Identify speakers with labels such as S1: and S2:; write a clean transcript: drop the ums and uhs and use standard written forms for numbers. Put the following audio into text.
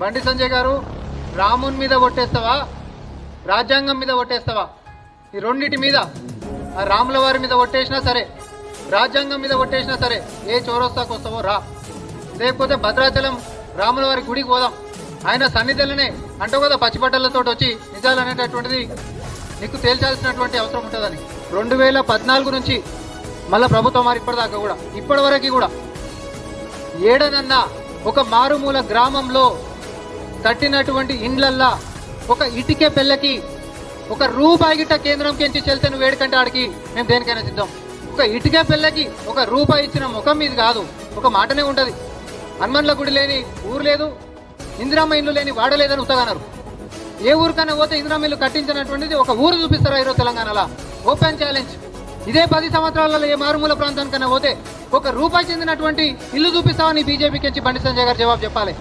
S1: బండి సంజయ్ గారు, రాముని మీద కొట్టేస్తావా, రాజ్యాంగం మీద కొట్టేస్తావా? ఈ రెండింటి మీద, ఆ రాముల వారి మీద కొట్టేసినా సరే, రాజ్యాంగం మీద కొట్టేసినా సరే, ఏ చౌరస్తాకు వస్తావో రా. లేకపోతే భద్రాచలం రాముల వారి గుడికి పోదాం. ఆయన సన్నిధులనే అంటూ కదా పచ్చిబట్టలతో వచ్చి నిజాలు అనేటటువంటిది నీకు తేల్చాల్సినటువంటి అవసరం ఉంటుందని. 2014 నుంచి మళ్ళీ ప్రభుత్వం మారి ఇప్పటిదాకా కూడా, ఇప్పటి వరకు కూడా ఏడనన్నా ఒక మారుమూల గ్రామంలో కట్టినటువంటి ఇండ్లల్లా ఒక ఇటుకే పెళ్ళకి ఒక రూపాయి గిట్ట కేంద్రం కించి చెల్తే నువ్వు వేడికంటే ఆడికి మేము దేనికైనా సిద్ధం. ఒక ఇటుకే పెళ్ళకి ఒక రూపాయి ఇచ్చిన ముఖం మీద కాదు, ఒక మాటనే ఉంటుంది. హనుమన్ల గుడి లేని ఊరు లేదు, ఇందిరమ్మ ఇల్లు లేని వాడలేదని ఉత్తగన్నారు. ఏ ఊరికైనా పోతే ఇందిరమ్మ ఇల్లు కట్టించినటువంటిది ఒక ఊరు చూపిస్తారా ఈరోజు తెలంగాణలో? Open challenge. ఇదే 10 సంవత్సరాలలో ఏ మారుమూల ప్రాంతానికైనా పోతే ఒక రూపాయి చెందినటువంటి ఇల్లు చూపిస్తామని బీజేపీకి బండి సంజయ్ గారు జవాబు చెప్పాలి.